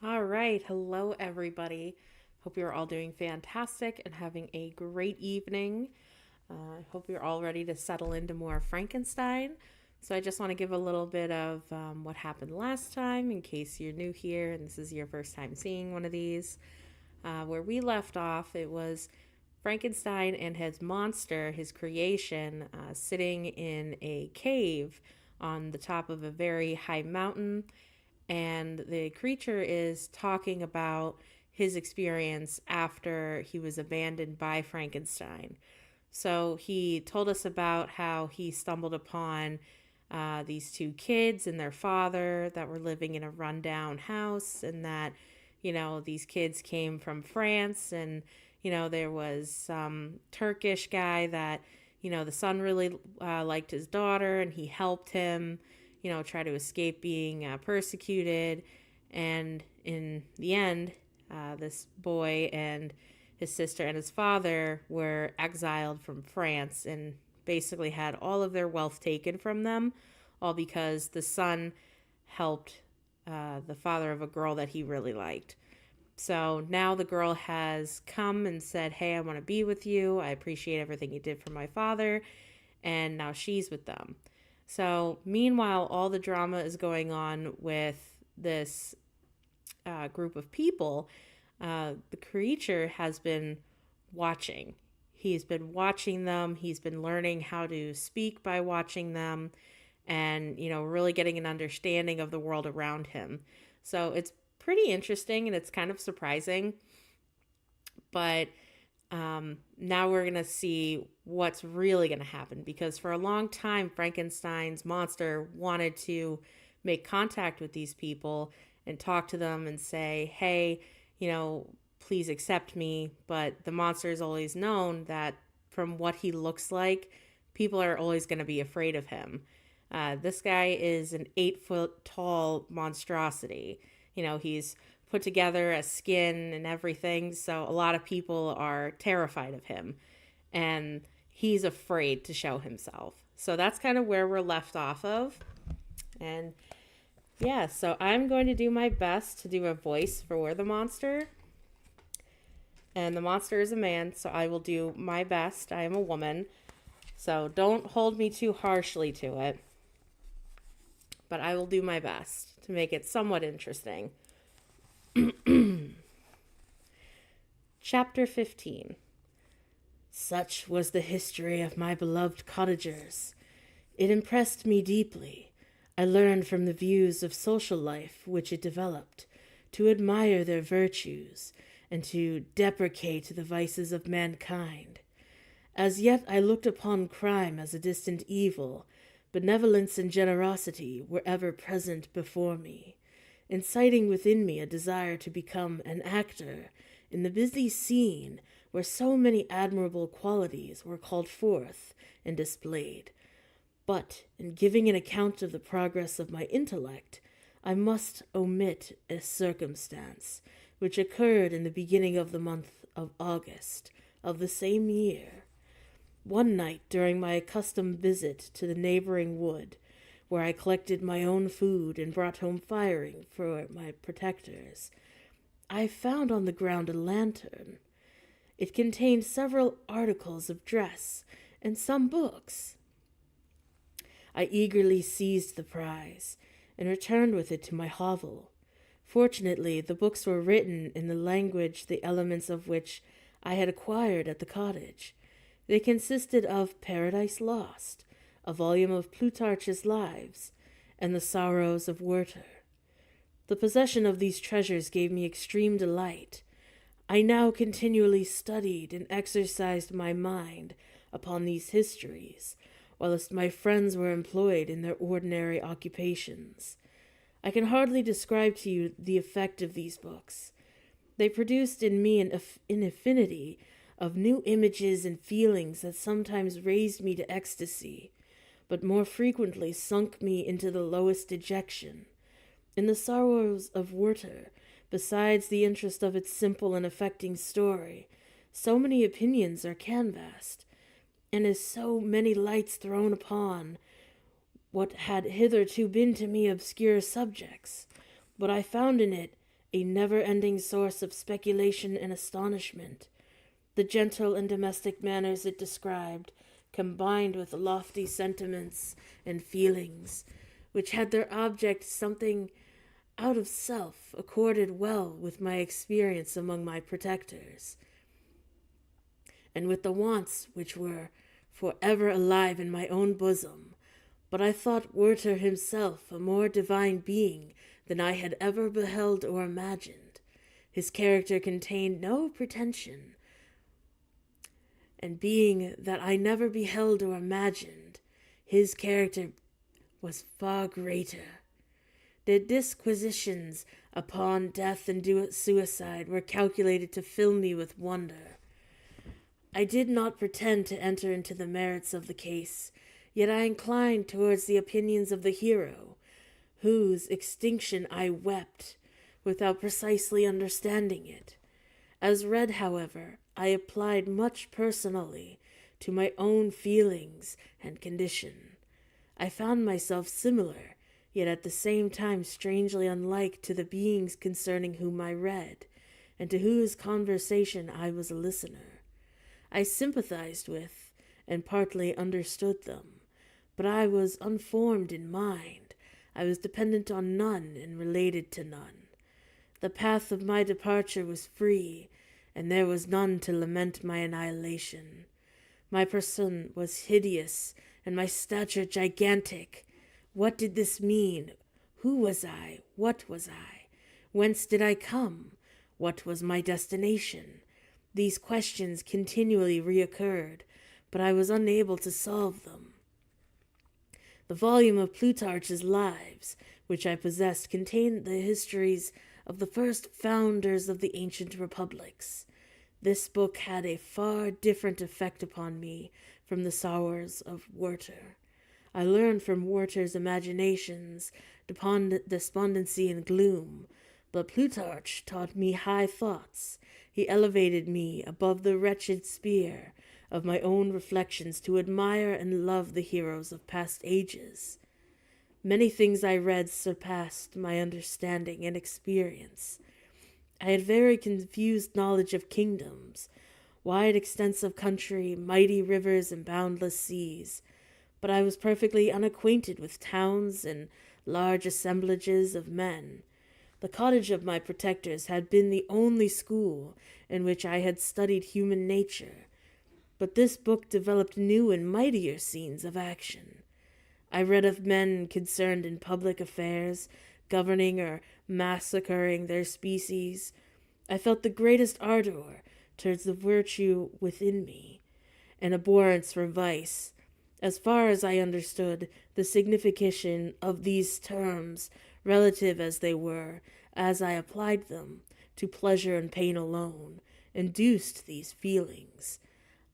All right. Hello, everybody. Hope you're all doing fantastic and having a great evening. I hope you're all ready to settle into more Frankenstein. So, I just want to give a little bit of what happened last time in case you're new here and this is your first time seeing one of these. Where we left off, it was Frankenstein and his monster, his creation, sitting in a cave on the top of a very high mountain, and the creature is talking about his experience after he was abandoned by Frankenstein. So he told us about how he stumbled upon these two kids and their father that were living in a rundown house, and that, these kids came from France, and, there was some Turkish guy that, the son really liked his daughter, and he helped him try to escape being persecuted. And in the end, this boy and his sister and his father were exiled from France and basically had all of their wealth taken from them, all because the son helped the father of a girl that he really liked. So now the girl has come and said, "Hey, I want to be with you. I appreciate everything you did for my father." And now she's with them. So, meanwhile, all the drama is going on with this group of people. The creature has been watching. He's been watching them. He's been learning how to speak by watching them and, really getting an understanding of the world around him. So, it's pretty interesting and it's kind of surprising. But now we're going to see what's really going to happen, because for a long time, Frankenstein's monster wanted to make contact with these people and talk to them and say, "Hey, please accept me." But the monster has always known that from what he looks like, people are always going to be afraid of him. This guy is an 8-foot tall monstrosity. He's put together a skin and everything, so a lot of people are terrified of him. And he's afraid to show himself. So that's kind of where we're left off of. And yeah, so I'm going to do my best to do a voice for the monster. And the monster is a man, so I will do my best. I am a woman, so don't hold me too harshly to it. But I will do my best to make it somewhat interesting. Chapter 15. Such was the history of my beloved cottagers. It impressed me deeply. I learned from the views of social life which it developed to admire their virtues and to deprecate the vices of mankind. As yet I looked upon crime as a distant evil. Benevolence and generosity were ever present before me, inciting within me a desire to become an actor in the busy scene where so many admirable qualities were called forth and displayed. But in giving an account of the progress of my intellect, I must omit a circumstance which occurred in the beginning of the month of August of the same year. One night during my accustomed visit to the neighboring wood, where I collected my own food and brought home firing for my protectors, I found on the ground a lantern. It contained several articles of dress and some books. I eagerly seized the prize and returned with it to my hovel. Fortunately, the books were written in the language the elements of which I had acquired at the cottage. They consisted of Paradise Lost, a volume of Plutarch's Lives, and the Sorrows of Werther. The possession of these treasures gave me extreme delight. I now continually studied and exercised my mind upon these histories, whilst my friends were employed in their ordinary occupations. I can hardly describe to you the effect of these books. They produced in me an infinity of new images and feelings that sometimes raised me to ecstasy, but more frequently sunk me into the lowest dejection. In the Sorrows of Werther, besides the interest of its simple and affecting story, so many opinions are canvassed, and as so many lights thrown upon what had hitherto been to me obscure subjects, but I found in it a never-ending source of speculation and astonishment. The gentle and domestic manners it described, combined with lofty sentiments and feelings, which had their object something out of self, accorded well with my experience among my protectors, and with the wants which were forever alive in my own bosom. But I thought Werther himself a more divine being than I had ever beheld or imagined. His character contained no pretension, and being that I never beheld or imagined, his character was far greater. The disquisitions upon death and suicide were calculated to fill me with wonder. I did not pretend to enter into the merits of the case, yet I inclined towards the opinions of the hero, whose extinction I wept, without precisely understanding it. As read, however, I applied much personally to my own feelings and condition. I found myself similar, yet at the same time strangely unlike to the beings concerning whom I read, and to whose conversation I was a listener. I sympathized with, and partly understood them, but I was unformed in mind. I was dependent on none, and related to none. The path of my departure was free, and there was none to lament my annihilation. My person was hideous, and my stature gigantic. What did this mean? Who was I? What was I? Whence did I come? What was my destination? These questions continually reoccurred, but I was unable to solve them. The volume of Plutarch's Lives, which I possessed, contained the histories of the first founders of the ancient republics. This book had a far different effect upon me from the sorrows of Werther. I learned from Werther's imaginations despondency and gloom, but Plutarch taught me high thoughts. He elevated me above the wretched sphere of my own reflections to admire and love the heroes of past ages. Many things I read surpassed my understanding and experience. I had very confused knowledge of kingdoms, wide extents of country, mighty rivers, and boundless seas, but I was perfectly unacquainted with towns and large assemblages of men. The cottage of my protectors had been the only school in which I had studied human nature, but this book developed new and mightier scenes of action. I read of men concerned in public affairs, governing or massacring their species. I felt the greatest ardor towards the virtue within me, and abhorrence for vice. As far as I understood the signification of these terms, relative as they were, as I applied them to pleasure and pain alone, induced these feelings.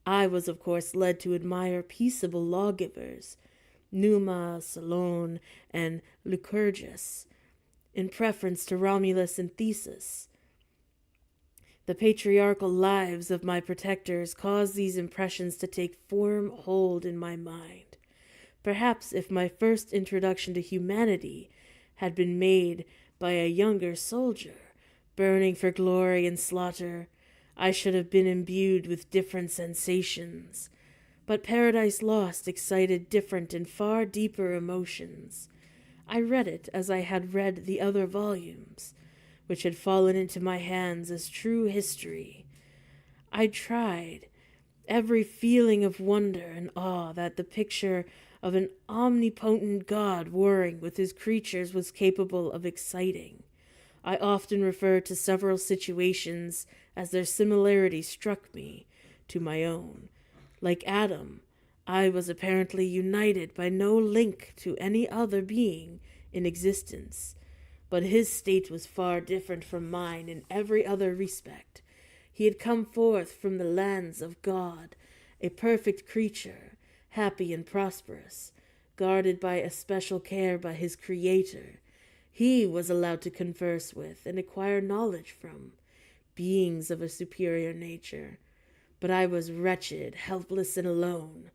I was, of course, led to admire peaceable lawgivers, Numa, Solon, and Lycurgus, in preference to Romulus and Theseus. The patriarchal lives of my protectors caused these impressions to take firm hold in my mind. Perhaps if my first introduction to humanity had been made by a younger soldier, burning for glory and slaughter, I should have been imbued with different sensations. But Paradise Lost excited different and far deeper emotions. I read it as I had read the other volumes, which had fallen into my hands as true history. I tried every feeling of wonder and awe that the picture of an omnipotent God warring with his creatures was capable of exciting. I often referred to several situations as their similarity struck me to my own. Like Adam, I was apparently united by no link to any other being in existence, but his state was far different from mine in every other respect. He had come forth from the lands of God, a perfect creature, happy and prosperous, guarded by especial care by his Creator. He was allowed to converse with and acquire knowledge from beings of a superior nature, but I was wretched, helpless, and alone.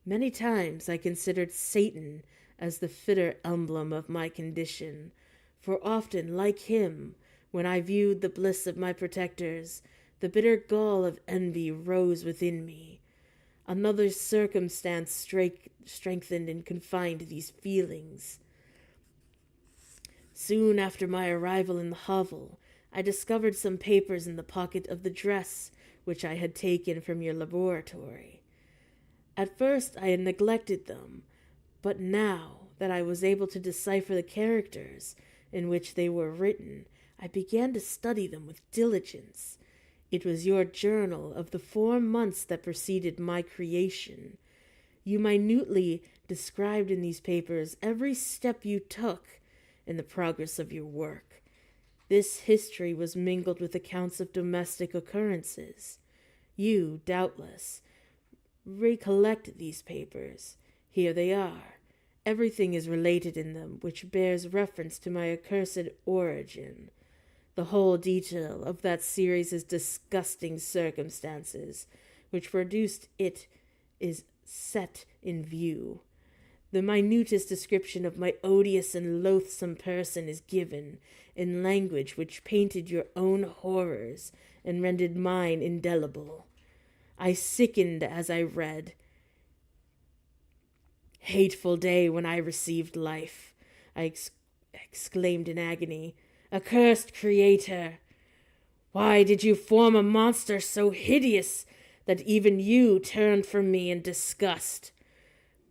Many times I considered Satan as the fitter emblem of my condition, for often, like him, When I viewed the bliss of my protectors, the bitter gall of envy rose within me. Another circumstance strengthened and confined these feelings. Soon after my arrival in the hovel, I discovered some papers in the pocket of the dress which I had taken from your laboratory. At first I had neglected them, but now that I was able to decipher the characters in which they were written, I began to study them with diligence. It was your journal of the 4 months that preceded my creation. You minutely described in these papers every step you took in the progress of your work. This history was mingled with accounts of domestic occurrences. You, doubtless, recollect these papers. Here they are. Everything is related in them which bears reference to my accursed origin. The whole detail of that series of disgusting circumstances which produced it is set in view. The minutest description of my odious and loathsome person is given in language which painted your own horrors and rendered mine indelible. I sickened as I read. Hateful day when I received life, I exclaimed in agony. Accursed creator! Why did you form a monster so hideous that even you turned from me in disgust?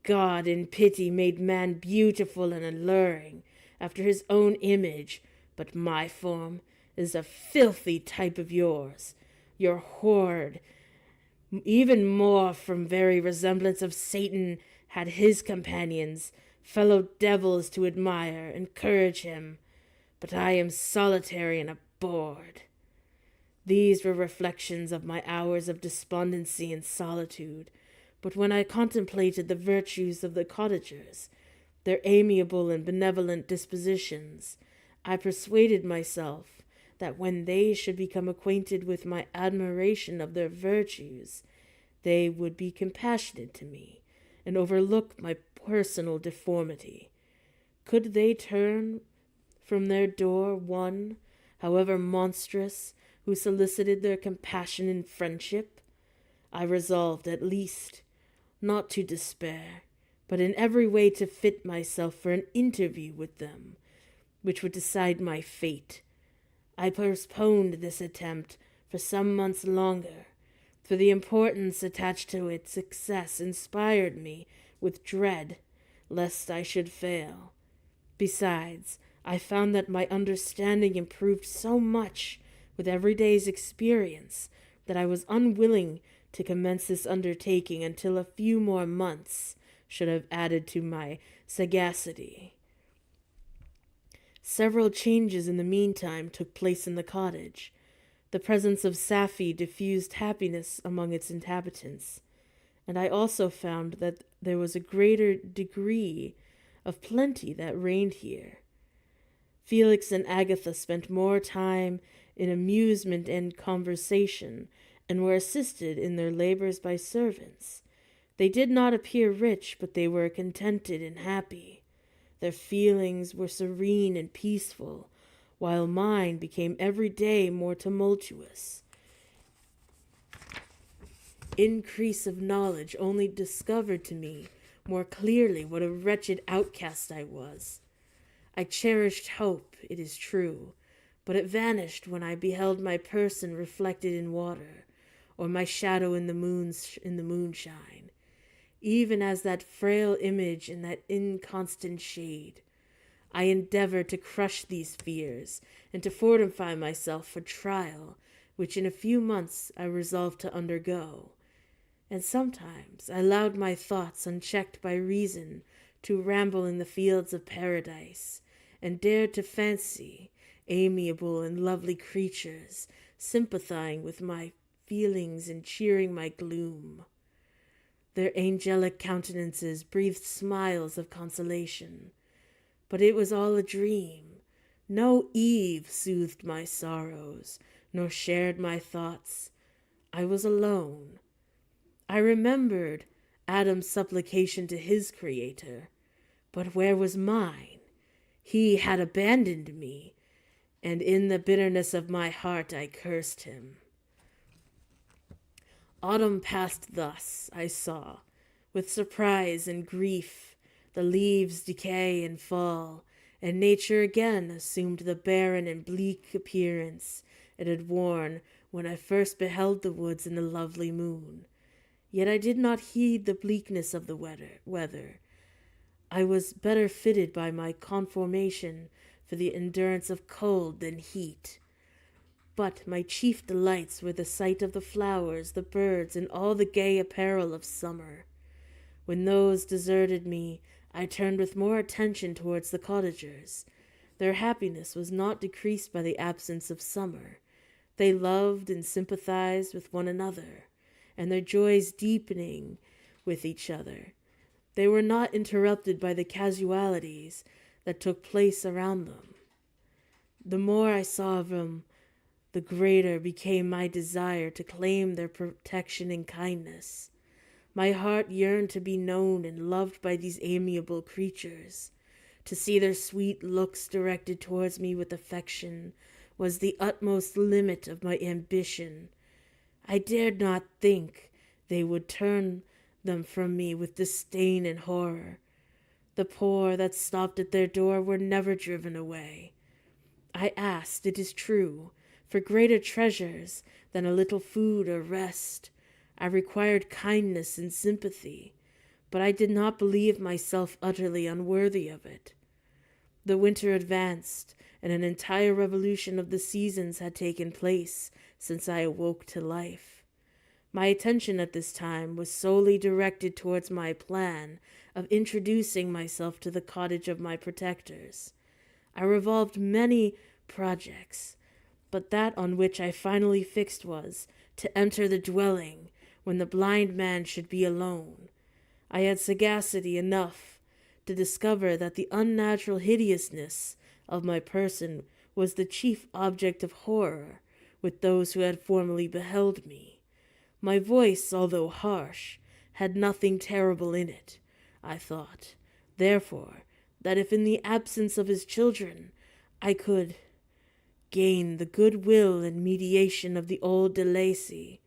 God in pity made man beautiful and alluring after his own image, but my form is a filthy type of yours. Your horde, even more from very resemblance of Satan, had his companions, fellow devils, to admire, encourage him. But I am solitary and abhorred. These were reflections of my hours of despondency and solitude, but when I contemplated the virtues of the cottagers, their amiable and benevolent dispositions, I persuaded myself that when they should become acquainted with my admiration of their virtues, they would be compassionate to me and overlook my personal deformity. Could they turn from their door one, however monstrous, who solicited their compassion and friendship? I resolved, at least, not to despair, but in every way to fit myself for an interview with them, which would decide my fate. I postponed this attempt for some months longer, for the importance attached to its success inspired me with dread lest I should fail. Besides, I found that my understanding improved so much with every day's experience that I was unwilling to commence this undertaking until a few more months should have added to my sagacity. Several changes in the meantime took place in the cottage. The presence of Safie diffused happiness among its inhabitants, and I also found that there was a greater degree of plenty that reigned here. Felix and Agatha spent more time in amusement and conversation, and were assisted in their labors by servants. They did not appear rich, but they were contented and happy. Their feelings were serene and peaceful, while mine became every day more tumultuous. Increase of knowledge only discovered to me more clearly what a wretched outcast I was. I cherished hope, it is true, but it vanished when I beheld my person reflected in water, or my shadow in the moonshine, even as that frail image in that inconstant shade. I endeavored to crush these fears, and to fortify myself for trial, which in a few months I resolved to undergo. And sometimes I allowed my thoughts, unchecked by reason, to ramble in the fields of paradise, and dared to fancy amiable and lovely creatures sympathizing with my feelings and cheering my gloom. Their angelic countenances breathed smiles of consolation. But it was all a dream. No Eve soothed my sorrows, nor shared my thoughts. I was alone. I remembered Adam's supplication to his Creator, but where was mine? He had abandoned me, and in the bitterness of my heart I cursed him. Autumn passed thus, I saw, with surprise and grief, the leaves decay and fall, and nature again assumed the barren and bleak appearance it had worn when I first beheld the woods in the lovely moon. Yet I did not heed the bleakness of the weather. I was better fitted by my conformation for the endurance of cold than heat. But my chief delights were the sight of the flowers, the birds, and all the gay apparel of summer. When those deserted me, I turned with more attention towards the cottagers. Their happiness was not decreased by the absence of summer. They loved and sympathized with one another, and their joys deepening with each other. They were not interrupted by the casualties that took place around them. The more I saw of them, the greater became my desire to claim their protection and kindness. My heart yearned to be known and loved by these amiable creatures. To see their sweet looks directed towards me with affection was the utmost limit of my ambition. I dared not think they would turn them from me with disdain and horror. The poor that stopped at their door were never driven away. I asked, it is true, for greater treasures than a little food or rest. I required kindness and sympathy, but I did not believe myself utterly unworthy of it. The winter advanced, and an entire revolution of the seasons had taken place since I awoke to life. My attention at this time was solely directed towards my plan of introducing myself to the cottage of my protectors. I revolved many projects, but that on which I finally fixed was to enter the dwelling when the blind man should be alone. I had sagacity enough to discover that the unnatural hideousness of my person was the chief object of horror with those who had formerly beheld me. My voice, although harsh, had nothing terrible in it, I thought, therefore, that if in the absence of his children I could gain the good-will and mediation of the old de Lacy,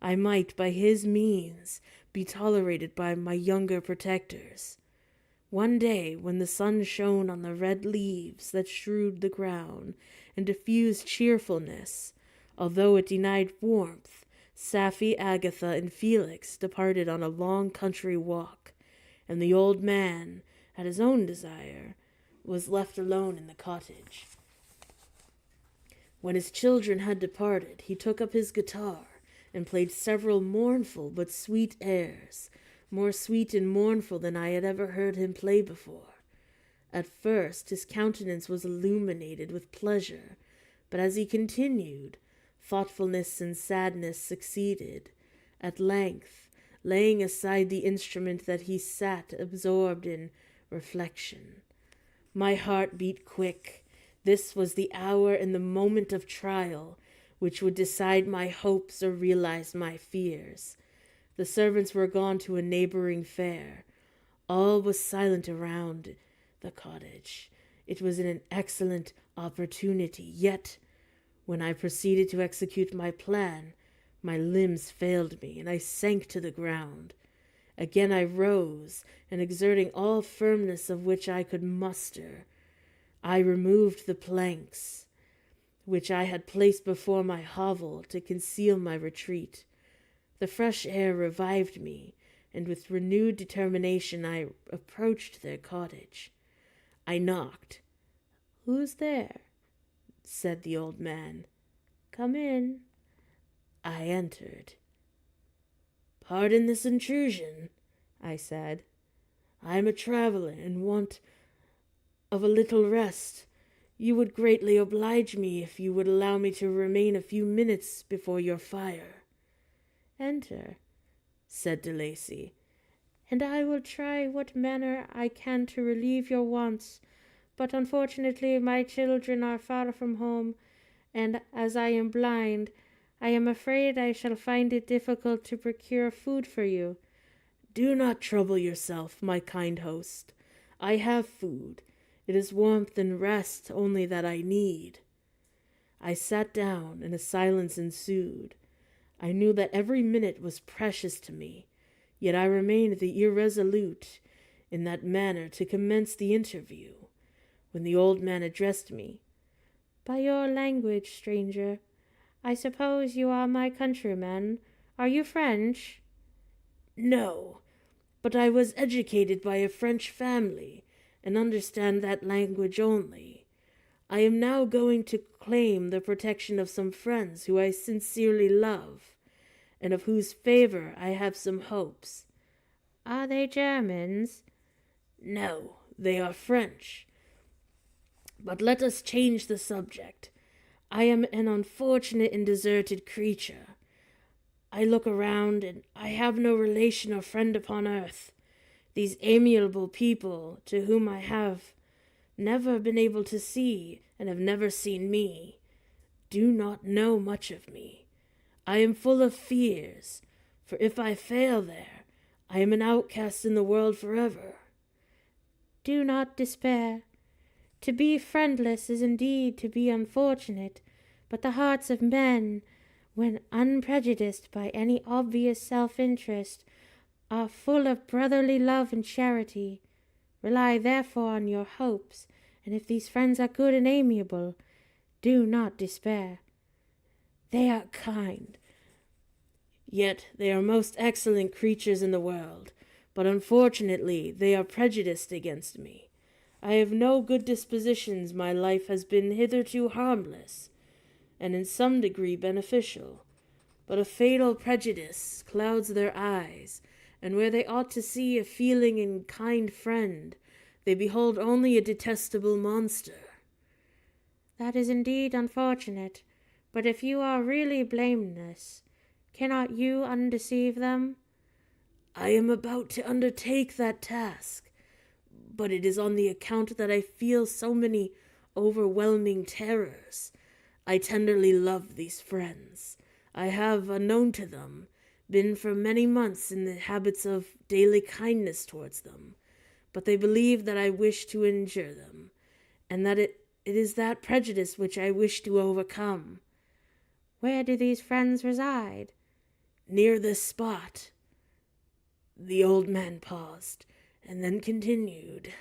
I might by his means be tolerated by my younger protectors. One day, when the sun shone on the red leaves that strewed the ground and diffused cheerfulness, although it denied warmth, Safie, Agatha, and Felix departed on a long country walk, and the old man, at his own desire, was left alone in the cottage. When his children had departed, he took up his guitar and played several mournful but sweet airs, more sweet and mournful than I had ever heard him play before. At first his countenance was illuminated with pleasure, but as he continued, thoughtfulness and sadness succeeded. At length, laying aside the instrument that he sat absorbed in reflection. My heart beat quick. This was the hour and the moment of trial, which would decide my hopes or realize my fears. The servants were gone to a neighboring fair. All was silent around the cottage. It was an excellent opportunity, yet when I proceeded to execute my plan, my limbs failed me, and I sank to the ground. Again I rose, and exerting all firmness of which I could muster, I removed the planks which I had placed before my hovel to conceal my retreat. The fresh air revived me, and with renewed determination I approached their cottage. I knocked. "Who's there?" said the old man. "Come in." I entered. "Pardon this intrusion," I said. "I am a traveler in want of a little rest. You would greatly oblige me if you would allow me to remain a few minutes before your fire." "Enter," said de Lacy, "and I will try what manner I can to relieve your wants. But unfortunately my children are far from home, and as I am blind, I am afraid I shall find it difficult to procure food for you." "Do not trouble yourself, my kind host. I have food. It is warmth and rest only that I need." I sat down, and a silence ensued. I knew that every minute was precious to me, yet I remained irresolute in that manner to commence the interview, when the old man addressed me. By your language, stranger, I suppose you are my countrymen. Are you French? No, but I was educated by a French family, and understand that language only. I am now going to claim the protection of some friends who I sincerely love, and of whose favor I have some hopes. Are they Germans? No, they are French. But let us change the subject. I am an unfortunate and deserted creature. I look around, and I have no relation or friend upon earth. These amiable people, to whom I have never been able to see, and have never seen me, do not know much of me. I am full of fears, for if I fail there, I am an outcast in the world forever. Do not despair. To be friendless is indeed to be unfortunate, but the hearts of men, when unprejudiced by any obvious self-interest, are full of brotherly love and charity. Rely therefore on your hopes, and if these friends are good and amiable, do not despair. They are kind, yet they are most excellent creatures in the world, but unfortunately they are prejudiced against me. I have no good dispositions. My life has been hitherto harmless, and in some degree beneficial, but a fatal prejudice clouds their eyes, and where they ought to see a feeling and kind friend, they behold only a detestable monster. That is indeed unfortunate, but if you are really blameless, cannot you undeceive them? I am about to undertake that task, but it is on the account that I feel so many overwhelming terrors. I tenderly love these friends. I have, unknown to them, been for many months in the habits of daily kindness towards them, but they believe that I wish to injure them, and that it is that prejudice which I wish to overcome. Where do these friends reside? Near this spot. The old man paused, and then continued.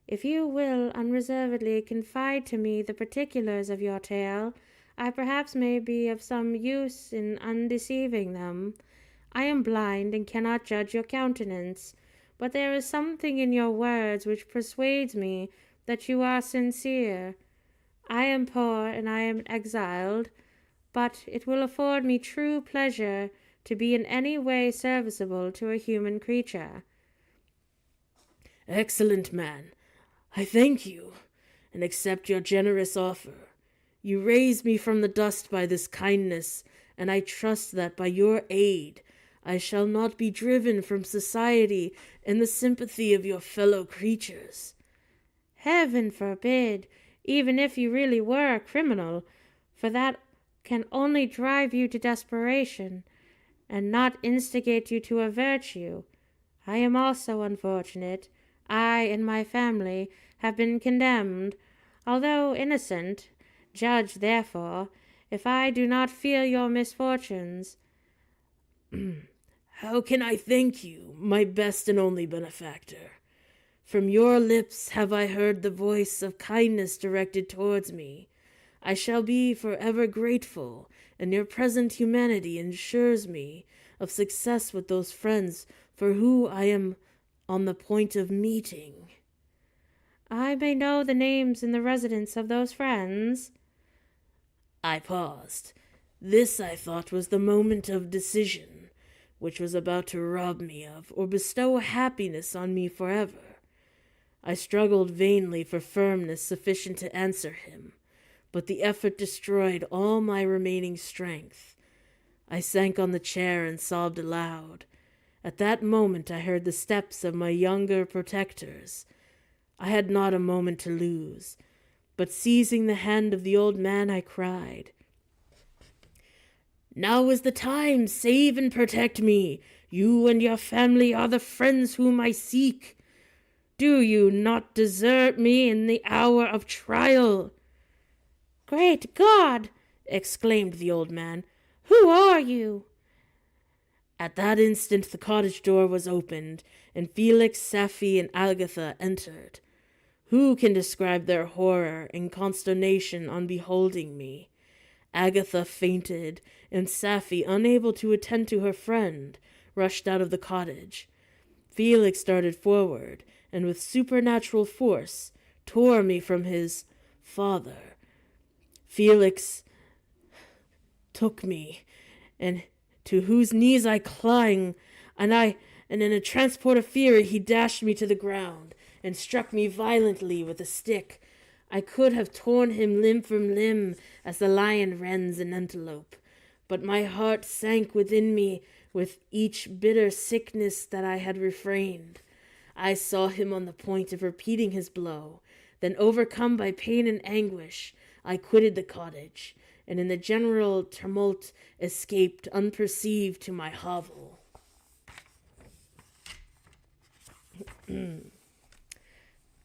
If you will unreservedly confide to me the particulars of your tale, I perhaps may be of some use in undeceiving them. I am blind and cannot judge your countenance, but there is something in your words which persuades me that you are sincere. I am poor and I am exiled, but it will afford me true pleasure to be in any way serviceable to a human creature. Excellent man, I thank you, and accept your generous offer. You raise me from the dust by this kindness, and I trust that by your aid I shall not be driven from society and the sympathy of your fellow creatures. Heaven forbid, even if you really were a criminal, for that can only drive you to desperation, and not instigate you to a virtue. I am also unfortunate. I and my family have been condemned, although innocent. Judge, therefore, if I do not feel your misfortunes. How can I thank you, my best and only benefactor? From your lips have I heard the voice of kindness directed towards me. I shall be forever grateful, and your present humanity ensures me of success with those friends for whom I am on the point of meeting. I may know the names and the residence of those friends? I paused. This, I thought, was the moment of decision, which was about to rob me of, or bestow happiness on me forever. I struggled vainly for firmness sufficient to answer him, but the effort destroyed all my remaining strength. I sank on the chair and sobbed aloud. At that moment I heard the steps of my younger protectors. I had not a moment to lose, but seizing the hand of the old man, I cried, "Now is the time! Save and protect me! You and your family are the friends whom I seek. Do you not desert me in the hour of trial?" Great God! Exclaimed the old man. Who are you? At that instant the cottage door was opened, and Felix, Safie, and Agatha entered. Who can describe their horror and consternation on beholding me? Agatha fainted, and Safie, unable to attend to her friend, rushed out of the cottage. Felix started forward, and with supernatural force tore me from his father. Felix took me, and to whose knees I clung, and in a transport of fury he dashed me to the ground, and struck me violently with a stick. I could have torn him limb from limb, as the lion rends an antelope, but my heart sank within me with each bitter sickness that I had refrained. I saw him on the point of repeating his blow. Then, overcome by pain and anguish, I quitted the cottage, and in the general tumult escaped unperceived to my hovel.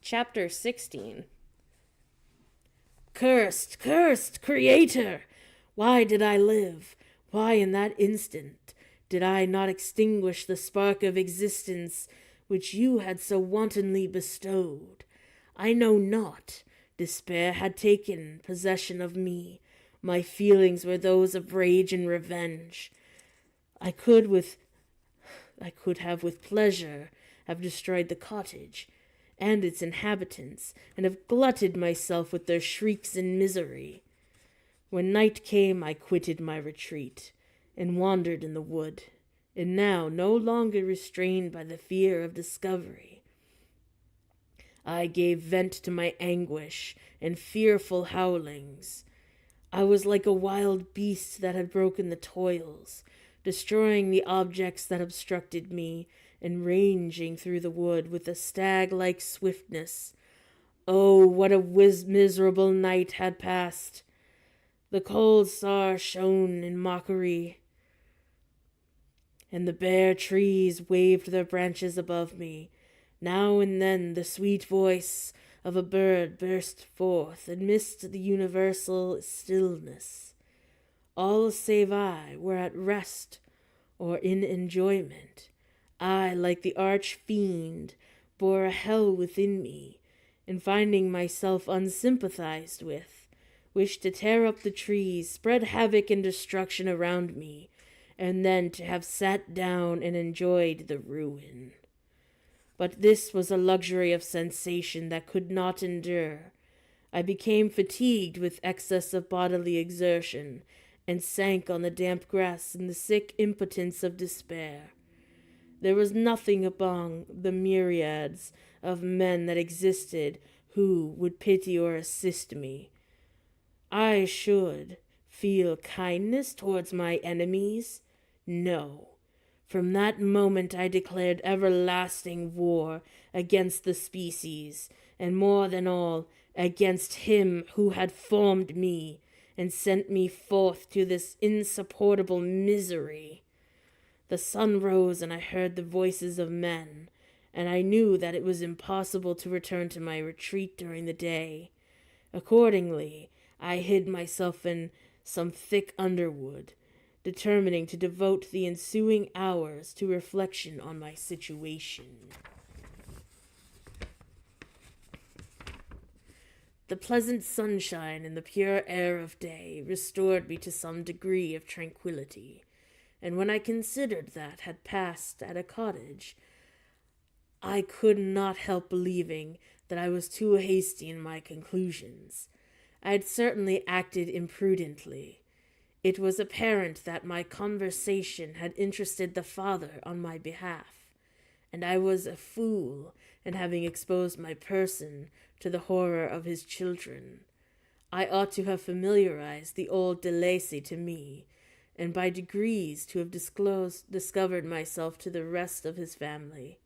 Chapter 16. Cursed, cursed Creator! Why did I live? Why in that instant did I not extinguish the spark of existence which you had so wantonly bestowed? I know not. Despair had taken possession of me. My feelings were those of rage and revenge. I could have with pleasure have destroyed the cottage and its inhabitants, and have glutted myself with their shrieks and misery. When night came, I quitted my retreat, and wandered in the wood, and now no longer restrained by the fear of discovery. I gave vent to my anguish and fearful howlings. I was like a wild beast that had broken the toils, destroying the objects that obstructed me, and ranging through the wood with a stag-like swiftness. Oh, what a miserable night had passed! The cold star shone in mockery, and the bare trees waved their branches above me. Now and then the sweet voice of a bird burst forth amidst the universal stillness. All save I were at rest or in enjoyment. I, like the arch-fiend, bore a hell within me, and finding myself unsympathized with, wished to tear up the trees, spread havoc and destruction around me, and then to have sat down and enjoyed the ruin. But this was a luxury of sensation that could not endure. I became fatigued with excess of bodily exertion, and sank on the damp grass in the sick impotence of despair. There was nothing among the myriads of men that existed who would pity or assist me. I should feel kindness towards my enemies? No. From that moment I declared everlasting war against the species, and more than all, against him who had formed me and sent me forth to this insupportable misery. The sun rose, and I heard the voices of men, and I knew that it was impossible to return to my retreat during the day. Accordingly, I hid myself in some thick underwood, determining to devote the ensuing hours to reflection on my situation. The pleasant sunshine and the pure air of day restored me to some degree of tranquillity, and when I considered that had passed at a cottage, I could not help believing that I was too hasty in my conclusions. I had certainly acted imprudently. It was apparent that my conversation had interested the father on my behalf, and I was a fool in having exposed my person to the horror of his children. I ought to have familiarized the old de Lacy to me, and by degrees to have discovered myself to the rest of his family,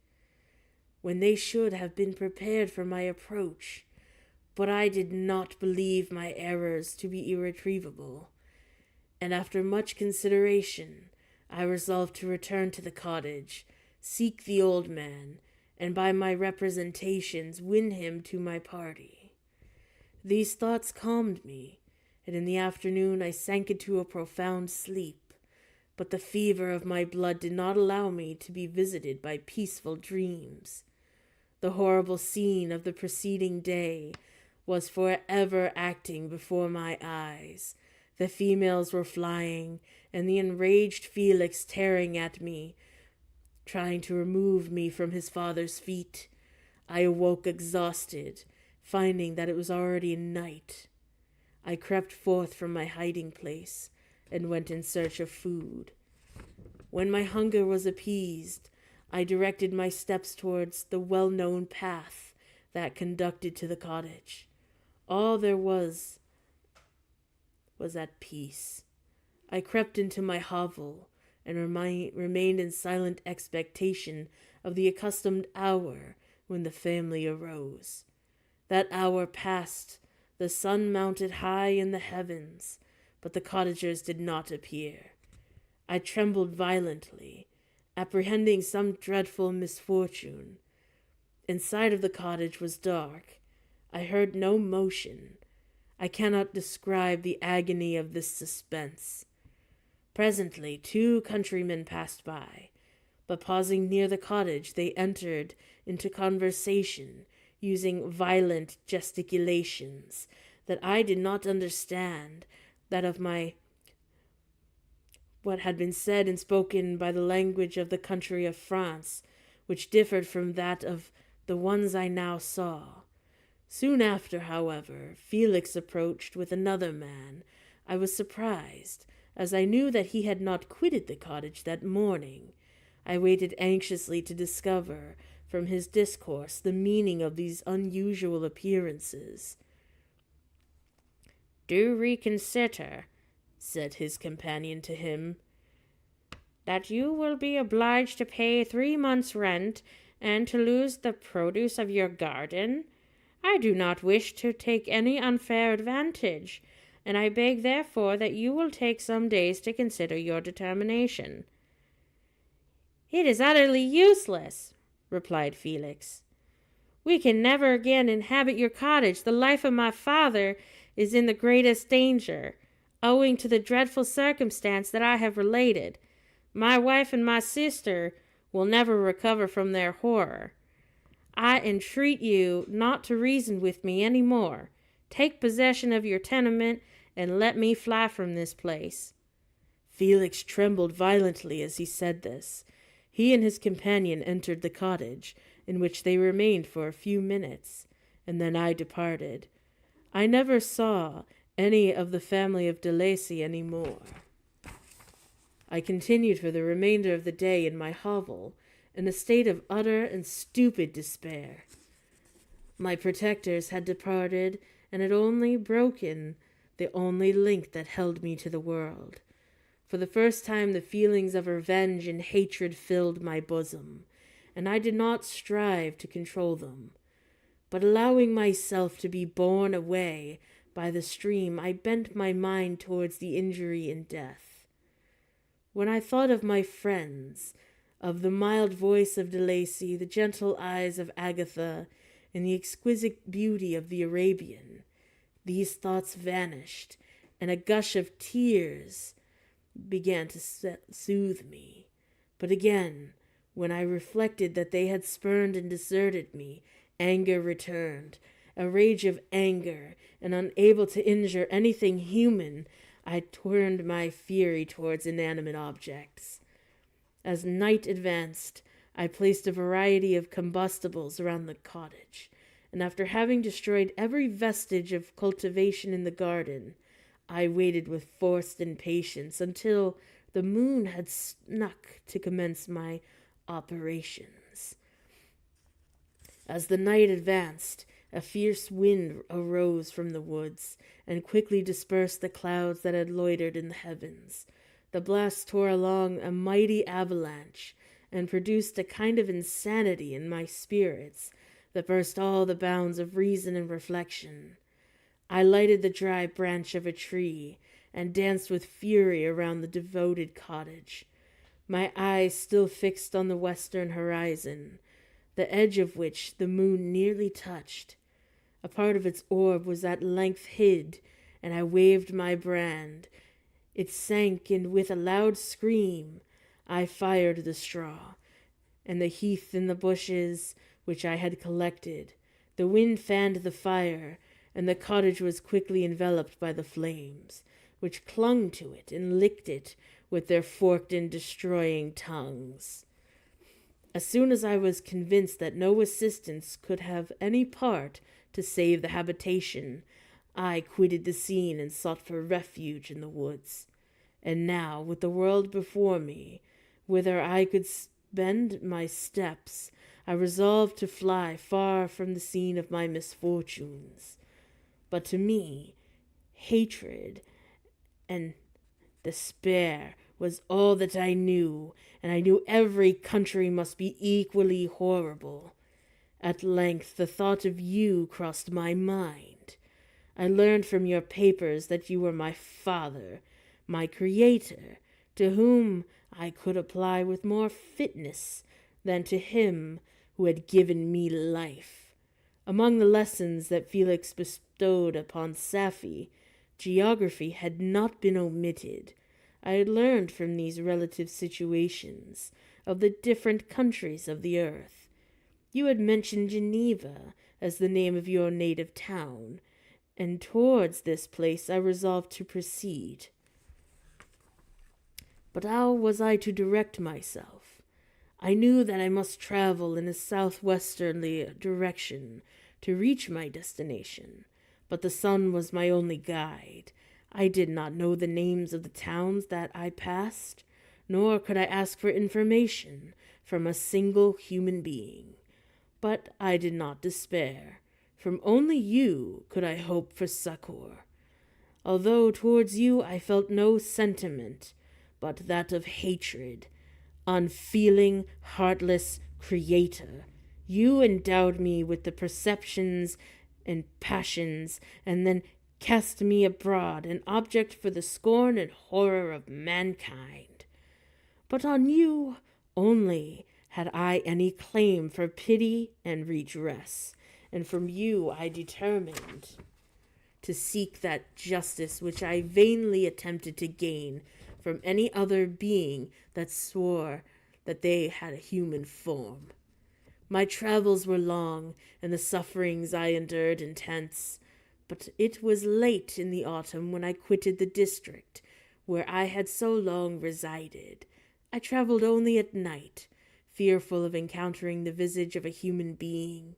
when they should have been prepared for my approach. But I did not believe my errors to be irretrievable, and after much consideration I resolved to return to the cottage, seek the old man, and by my representations win him to my party. These thoughts calmed me, and in the afternoon I sank into a profound sleep. But the fever of my blood did not allow me to be visited by peaceful dreams. The horrible scene of the preceding day was forever acting before my eyes. The females were flying, and the enraged Felix tearing at me, trying to remove me from his father's feet. I awoke exhausted, finding that it was already night. I crept forth from my hiding place and went in search of food. When my hunger was appeased, I directed my steps towards the well-known path that conducted to the cottage. All there was at peace. I crept into my hovel and remained in silent expectation of the accustomed hour when the family arose. That hour passed, the sun mounted high in the heavens, but the cottagers did not appear. I trembled violently, apprehending some dreadful misfortune. Inside of the cottage was dark. I heard no motion. I cannot describe the agony of this suspense. Presently 2 countrymen passed by, but pausing near the cottage, they entered into conversation, using violent gesticulations that I did not understand, what had been said and spoken by the language of the country of France, which differed from that of the ones I now saw. Soon after, however, Felix approached with another man. I was surprised, as I knew that he had not quitted the cottage that morning. I waited anxiously to discover from his discourse the meaning of these unusual appearances. "Do reconsider," said his companion to him, "that you will be obliged to pay 3 months' rent and to lose the produce of your garden. I do not wish to take any unfair advantage, and I beg therefore that you will take some days to consider your determination." "It is utterly useless," replied Felix. "We can never again inhabit your cottage. The life of my father is in the greatest danger, owing to the dreadful circumstance that I have related. My wife and my sister will never recover from their horror. I entreat you not to reason with me any more. Take possession of your tenement and let me fly from this place." Felix trembled violently as he said this. He and his companion entered the cottage, in which they remained for a few minutes, and then I departed. I never saw any of the family of de Lacy any more. I continued for the remainder of the day in my hovel, in a state of utter and stupid despair. My protectors had departed, and had only broken the only link that held me to the world. For the first time the feelings of revenge and hatred filled my bosom, and I did not strive to control them. But allowing myself to be borne away by the stream, I bent my mind towards the injury and death. When I thought of my friends, of the mild voice of de Lacy, the gentle eyes of Agatha, and the exquisite beauty of the Arabian, these thoughts vanished, and a gush of tears began to soothe me. But again, when I reflected that they had spurned and deserted me, anger returned, a rage of anger, and unable to injure anything human, I turned my fury towards inanimate objects. As night advanced, I placed a variety of combustibles around the cottage, and after having destroyed every vestige of cultivation in the garden, I waited with forced impatience until the moon had snuck to commence my operations. As the night advanced, a fierce wind arose from the woods, and quickly dispersed the clouds that had loitered in the heavens. The blast tore along a mighty avalanche, and produced a kind of insanity in my spirits that burst all the bounds of reason and reflection. I lighted the dry branch of a tree, and danced with fury around the devoted cottage, my eyes still fixed on the western horizon, the edge of which the moon nearly touched. A part of its orb was at length hid, and I waved my brand. It sank, and with a loud scream I fired the straw, and the heath and the bushes which I had collected. The wind fanned the fire, and the cottage was quickly enveloped by the flames, which clung to it and licked it with their forked and destroying tongues. As soon as I was convinced that no assistance could have any part to save the habitation, I quitted the scene and sought for refuge in the woods. And now, with the world before me, whither I could bend my steps, I resolved to fly far from the scene of my misfortunes. But to me, hatred and despair was all that I knew, and I knew every country must be equally horrible. At length the thought of you crossed my mind. I learned from your papers that you were my father, my creator, to whom I could apply with more fitness than to him who had given me life. Among the lessons that Felix bestowed upon Safie, geography had not been omitted. I had learned from these relative situations of the different countries of the earth. You had mentioned Geneva as the name of your native town, and towards this place I resolved to proceed. But how was I to direct myself? I knew that I must travel in a southwesterly direction to reach my destination, but the sun was my only guide. I did not know the names of the towns that I passed, nor could I ask for information from a single human being. But I did not despair. From only you could I hope for succor. Although towards you I felt no sentiment but that of hatred, unfeeling, heartless creator, you endowed me with the perceptions and passions, and then cast me abroad, an object for the scorn and horror of mankind. But on you only had I any claim for pity and redress, and from you I determined to seek that justice which I vainly attempted to gain from any other being that swore that they had a human form. My travels were long, and the sufferings I endured intense, but it was late in the autumn when I quitted the district where I had so long resided. I traveled only at night, fearful of encountering the visage of a human being.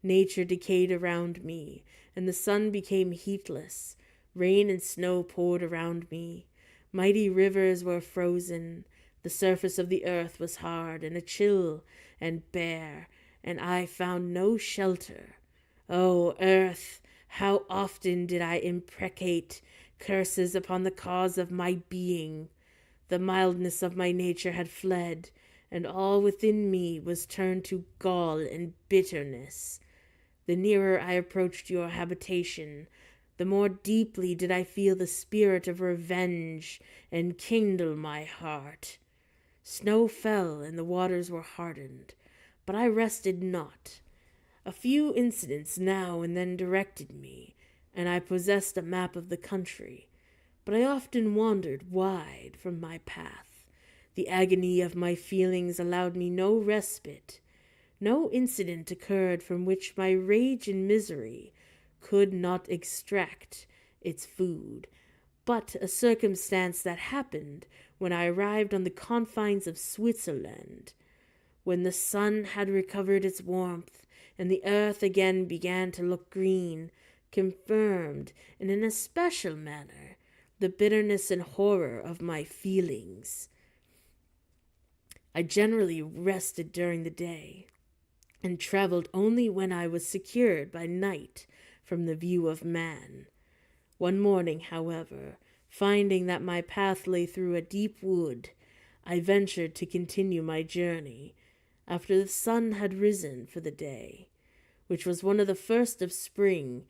Nature decayed around me, and the sun became heatless. Rain and snow poured around me. Mighty rivers were frozen. The surface of the earth was hard and chill and bare, and I found no shelter. O earth, how often did I imprecate curses upon the cause of my being! The mildness of my nature had fled, and all within me was turned to gall and bitterness. The nearer I approached your habitation, the more deeply did I feel the spirit of revenge enkindle my heart. Snow fell and the waters were hardened, but I rested not. A few incidents now and then directed me, and I possessed a map of the country, but I often wandered wide from my path. The agony of my feelings allowed me no respite. No incident occurred from which my rage and misery could not extract its food, but a circumstance that happened when I arrived on the confines of Switzerland, when the sun had recovered its warmth, and the earth again began to look green, confirmed, in an especial manner, the bitterness and horror of my feelings. I generally rested during the day, and traveled only when I was secured by night from the view of man. One morning, however, finding that my path lay through a deep wood, I ventured to continue my journey, after the sun had risen for the day, which was one of the first of spring,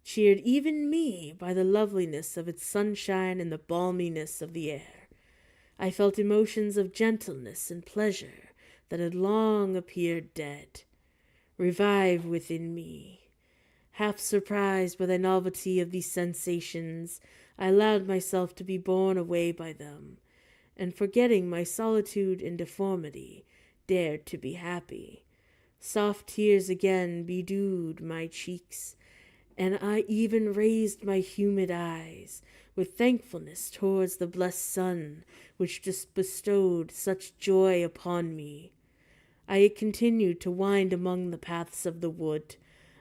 cheered even me by the loveliness of its sunshine and the balminess of the air. I felt emotions of gentleness and pleasure that had long appeared dead revive within me. Half surprised by the novelty of these sensations, I allowed myself to be borne away by them, and forgetting my solitude and deformity, dared to be happy. Soft tears again bedewed my cheeks, and I even raised my humid eyes with thankfulness towards the blessed sun which just bestowed such joy upon me. I continued to wind among the paths of the wood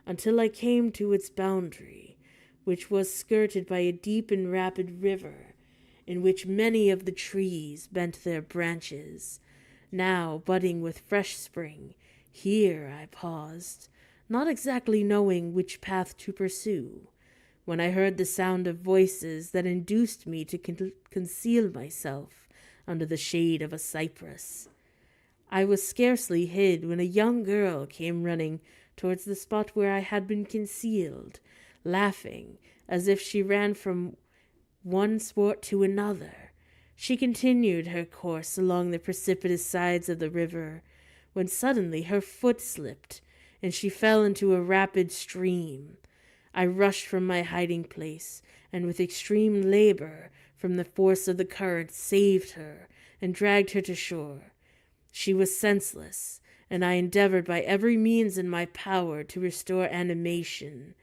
until I came to its boundary, which was skirted by a deep and rapid river, in which many of the trees bent their branches, now budding with fresh spring. Here I paused, not exactly knowing which path to pursue, when I heard the sound of voices that induced me to conceal myself under the shade of a cypress. I was scarcely hid when a young girl came running towards the spot where I had been concealed, laughing as if she ran from one sport to another. She continued her course along the precipitous sides of the river, when suddenly her foot slipped, and she fell into a rapid stream. I rushed from my hiding place, and with extreme labor, from the force of the current, saved her, and dragged her to shore. She was senseless, and I endeavored by every means in my power to restore animation,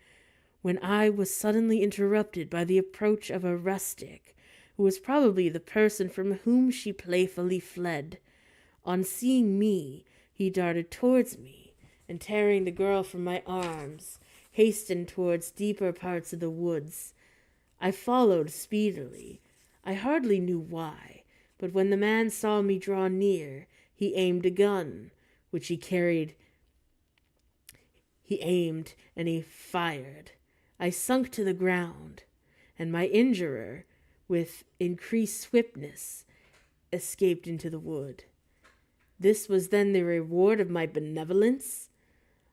when I was suddenly interrupted by the approach of a rustic, who was probably the person from whom she playfully fled. On seeing me, he darted towards me, and tearing the girl from my arms, hastened towards deeper parts of the woods. I followed speedily. I hardly knew why, but when the man saw me draw near, he aimed a gun, which he carried. He aimed, and he fired. I sunk to the ground, and my injurer, with increased swiftness, escaped into the wood. This was then the reward of my benevolence?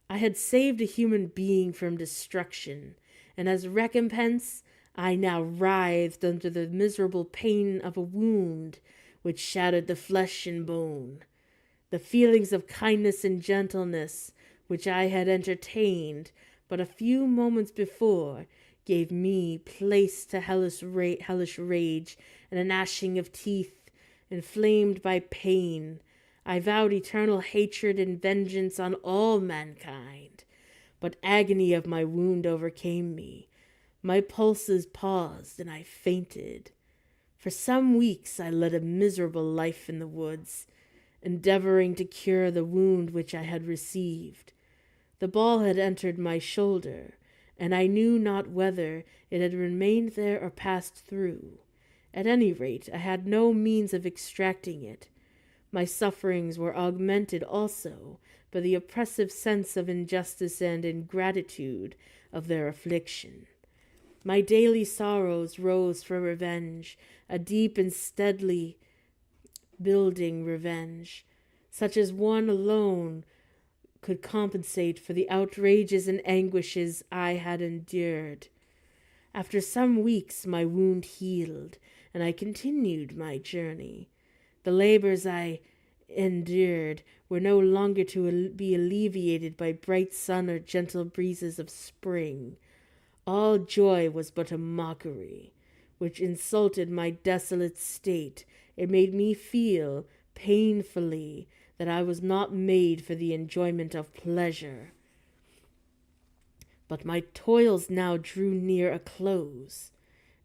I had saved a human being from destruction, and as recompense I now writhed under the miserable pain of a wound which shattered the flesh and bone. The feelings of kindness and gentleness which I had entertained but a few moments before gave me place to hellish rage and a gnashing of teeth, inflamed by pain. I vowed eternal hatred and vengeance on all mankind, but agony of my wound overcame me. My pulses paused, and I fainted. For some weeks I led a miserable life in the woods, endeavoring to cure the wound which I had received. The ball had entered my shoulder, and I knew not whether it had remained there or passed through. At any rate, I had no means of extracting it. My sufferings were augmented also by the oppressive sense of injustice and ingratitude of their affliction. My daily sorrows rose for revenge, a deep and steadily building revenge, such as one alone could compensate for the outrages and anguishes I had endured. After some weeks my wound healed, and I continued my journey. The labors I endured were no longer to be alleviated by bright sun or gentle breezes of spring. All joy was but a mockery, which insulted my desolate state. It made me feel painfully that I was not made for the enjoyment of pleasure. But my toils now drew near a close,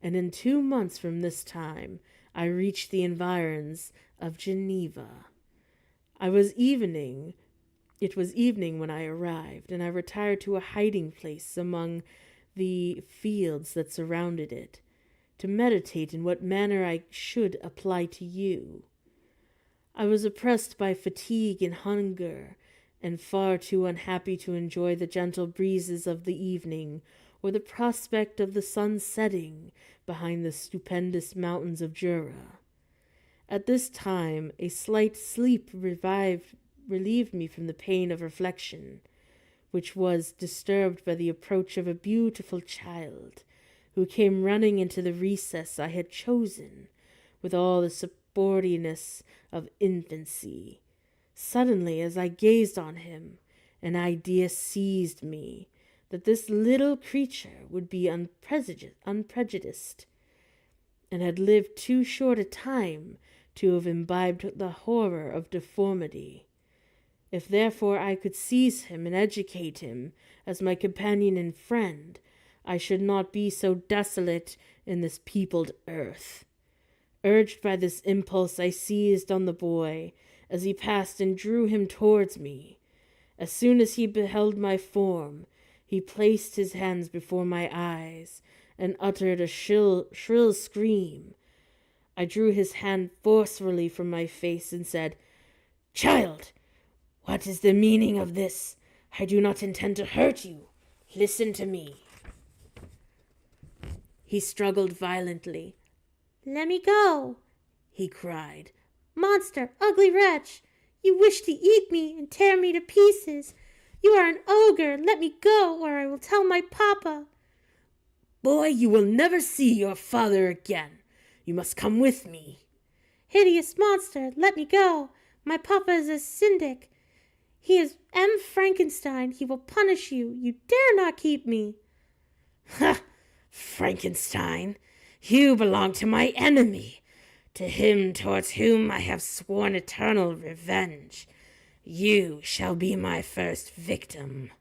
and in 2 months from this time I reached the environs of Geneva. It was evening when I arrived, and I retired to a hiding place among the fields that surrounded it, to meditate in what manner I should apply to you. I was oppressed by fatigue and hunger, and far too unhappy to enjoy the gentle breezes of the evening, or the prospect of the sun setting behind the stupendous mountains of Jura. At this time a slight sleep relieved me from the pain of reflection, which was disturbed by the approach of a beautiful child, who came running into the recess I had chosen, with all the sportiness of infancy. Suddenly, as I gazed on him, an idea seized me. that this little creature would be unprejudiced, and had lived too short a time to have imbibed the horror of deformity. If therefore I could seize him and educate him as my companion and friend, I should not be so desolate in this peopled earth. Urged by this impulse, I seized on the boy as he passed and drew him towards me. As soon as he beheld my form, he placed his hands before my eyes and uttered a shrill scream. I drew his hand forcefully from my face and said, "Child, what is the meaning of this? I do not intend to hurt you. Listen to me." He struggled violently. "Let me go," he cried. "Monster, ugly wretch! You wish to eat me and tear me to pieces. You are an ogre. Let me go, or I will tell my papa." "Boy, you will never see your father again. You must come with me." "Hideous monster, let me go. My papa is a syndic. He is M. Frankenstein. He will punish you. You dare not keep me." "Ha! Frankenstein, you belong to my enemy, to him towards whom I have sworn eternal revenge. You shall be my first victim."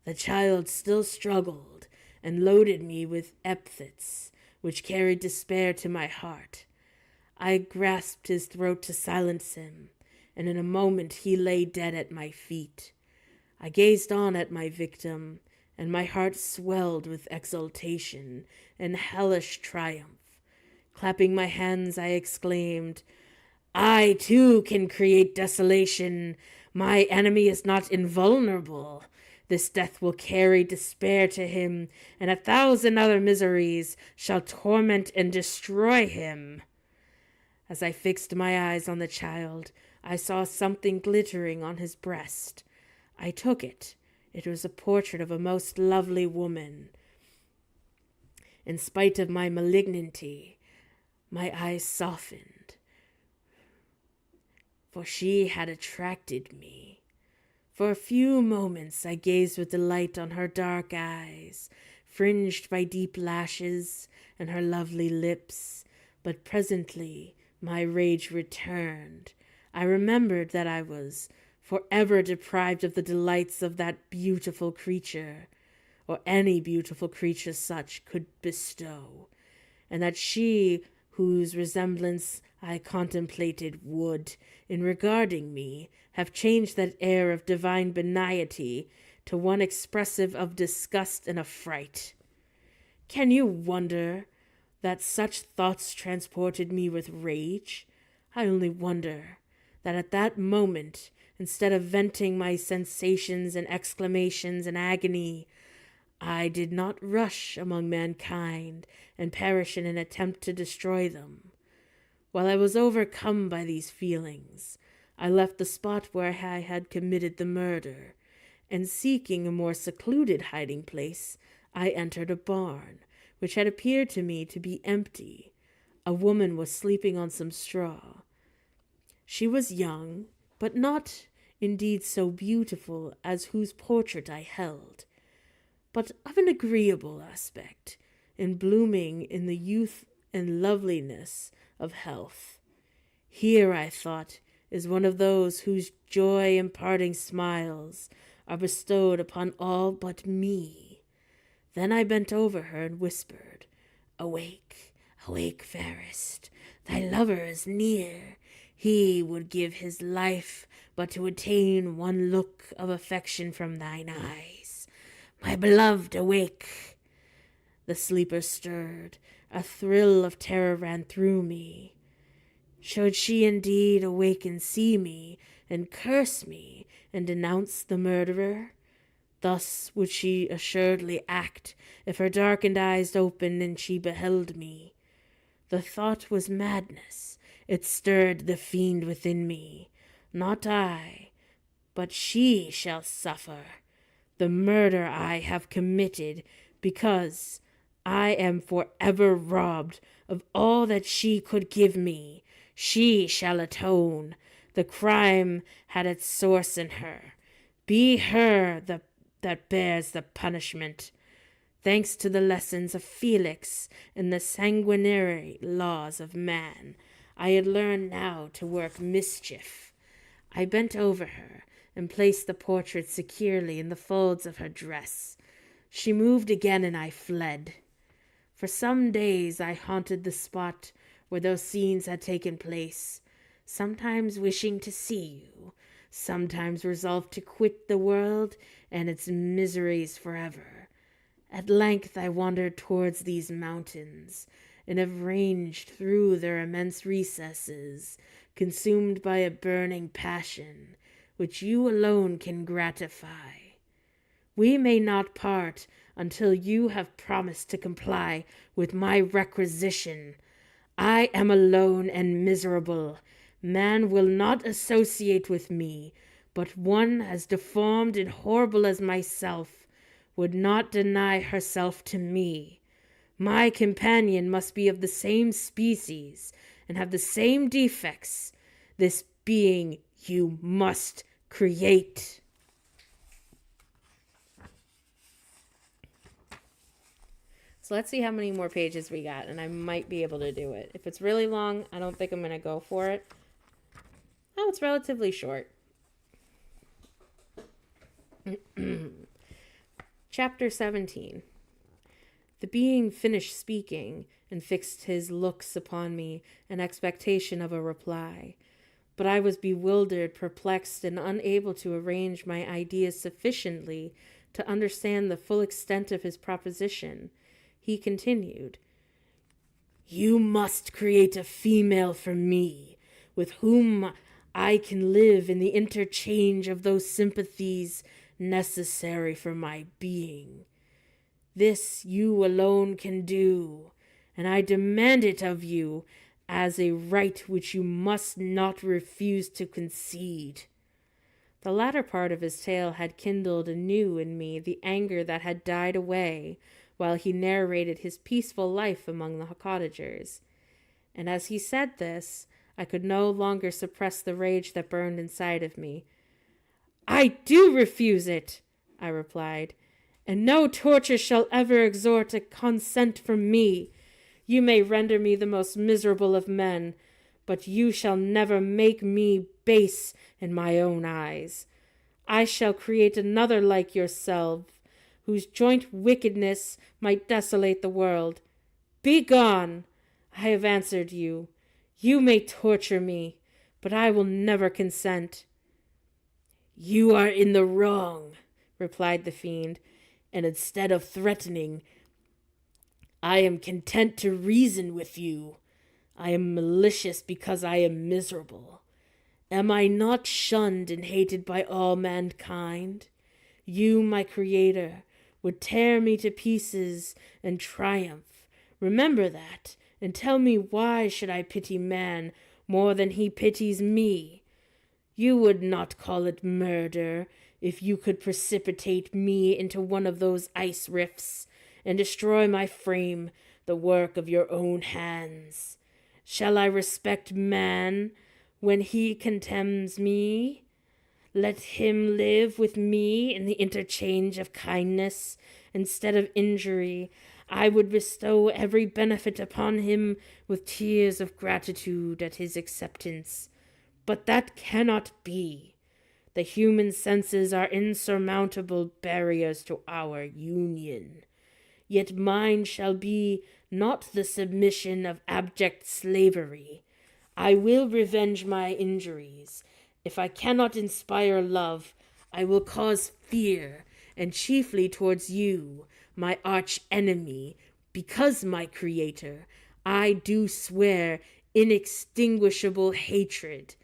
The child still struggled and loaded me with epithets which carried despair to my heart. I grasped his throat to silence him, and in a moment he lay dead at my feet. I gazed on at my victim, and my heart swelled with exultation and hellish triumph. Clapping my hands, I exclaimed, "I, too, can create desolation. My enemy is not invulnerable. This death will carry despair to him, and 1,000 other miseries shall torment and destroy him." As I fixed my eyes on the child, I saw something glittering on his breast. I took it. It was a portrait of a most lovely woman. In spite of my malignity, my eyes softened, for she had attracted me. For a few moments I gazed with delight on her dark eyes, fringed by deep lashes, and her lovely lips, but presently my rage returned. I remembered that I was forever deprived of the delights of that beautiful creature, or any beautiful creature such could bestow, and that she whose resemblance I contemplated would, in regarding me, have changed that air of divine benignity to one expressive of disgust and affright. Can you wonder that such thoughts transported me with rage? I only wonder that at that moment, instead of venting my sensations and exclamations in agony, I did not rush among mankind and perish in an attempt to destroy them. While I was overcome by these feelings, I left the spot where I had committed the murder, and seeking a more secluded hiding place, I entered a barn, which had appeared to me to be empty. A woman was sleeping on some straw. She was young, but not indeed so beautiful as whose portrait I held, but of an agreeable aspect, and blooming in the youth and loveliness of health. Here, I thought, is one of those whose joy-imparting smiles are bestowed upon all but me. Then I bent over her and whispered, "Awake, awake, fairest, thy lover is near. He would give his life but to attain one look of affection from thine eyes. My beloved, awake." The sleeper stirred. A thrill of terror ran through me. Should she indeed awake and see me, and curse me, and denounce the murderer? Thus would she assuredly act if her darkened eyes opened and she beheld me. The thought was madness. It stirred the fiend within me. Not I, but she shall suffer the murder I have committed, because I am forever robbed of all that she could give me. She shall atone. The crime had its source in her. Be her the that bears the punishment. Thanks to the lessons of Felix and the sanguinary laws of man, I had learned now to work mischief. I bent over her and placed the portrait securely in the folds of her dress. She moved again, and I fled. For some days I haunted the spot where those scenes had taken place, sometimes wishing to see you, sometimes resolved to quit the world and its miseries forever. At length I wandered towards these mountains, and have ranged through their immense recesses, consumed by a burning passion, which you alone can gratify. We may not part until you have promised to comply with my requisition. I am alone and miserable. Man will not associate with me, but one as deformed and horrible as myself would not deny herself to me. My companion must be of the same species and have the same defects. This being you must create. So let's see how many more pages we got, and I might be able to do it. If it's really long, I don't think I'm going to go for it. Oh, it's relatively short. Chapter 17. The being finished speaking and fixed his looks upon me in expectation of a reply. But I was bewildered, perplexed, and unable to arrange my ideas sufficiently to understand the full extent of his proposition. He continued, "You must create a female for me, with whom I can live in the interchange of those sympathies necessary for my being. This you alone can do, and I demand it of you as a right which you must not refuse to concede." The latter part of his tale had kindled anew in me the anger that had died away while he narrated his peaceful life among the cottagers. And as he said this, I could no longer suppress the rage that burned inside of me. "I do refuse it," I replied, "and no torture shall ever extort a consent from me. You may render me the most miserable of men, but you shall never make me base in my own eyes. I shall create another like yourself, whose joint wickedness might desolate the world. Begone! I have answered you. You may torture me, but I will never consent." "You are in the wrong," replied the fiend, "and instead of threatening, I am content to reason with you. I am malicious because I am miserable. Am I not shunned and hated by all mankind? You, my creator, would tear me to pieces and triumph. Remember that, and tell me, why should I pity man more than he pities me? You would not call it murder if you could precipitate me into one of those ice rifts and destroy my frame, the work of your own hands. Shall I respect man when he contemns me? Let him live with me in the interchange of kindness instead of injury. I would bestow every benefit upon him with tears of gratitude at his acceptance. But that cannot be. The human senses are insurmountable barriers to our union. Yet mine shall be not the submission of abject slavery. I will revenge my injuries. If I cannot inspire love, I will cause fear, and chiefly towards you, my arch enemy, because, my creator, I do swear inextinguishable hatred.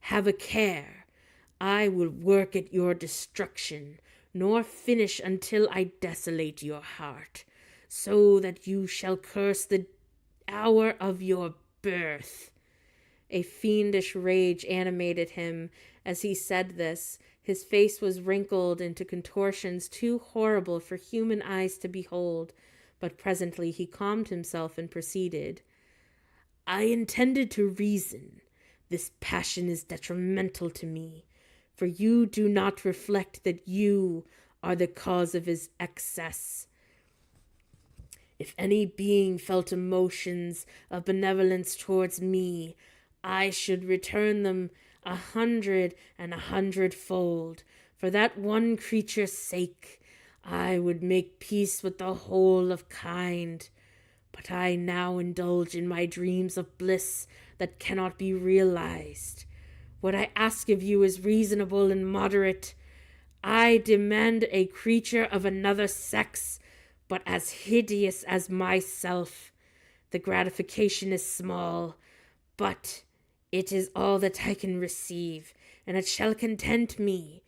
Have a care. I will work at your destruction, nor finish until I desolate your heart, so that you shall curse the hour of your birth." A fiendish rage animated him as he said this. His face was wrinkled into contortions too horrible for human eyes to behold, but presently he calmed himself and proceeded. "I intended to reason. This passion is detrimental to me, for you do not reflect that you are the cause of his excess. If any being felt emotions of benevolence towards me, I should return them 100 and 100-fold. For that one creature's sake, I would make peace with the whole of kind. But I now indulge in my dreams of bliss that cannot be realized. What I ask of you is reasonable and moderate. I demand a creature of another sex, but as hideous as myself. The gratification is small, but it is all that I can receive, and it shall content me.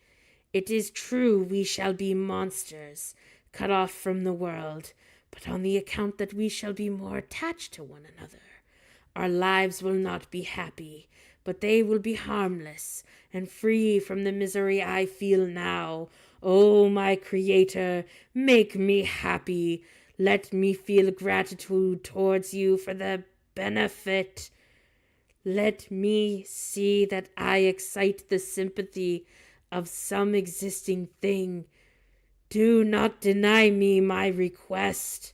It is true we shall be monsters, cut off from the world, but on the account that we shall be more attached to one another. Our lives will not be happy, but they will be harmless and free from the misery I feel now. Oh, my Creator, make me happy. Let me feel gratitude towards you for the benefit. Let me see that I excite the sympathy of some existing thing. Do not deny me my request.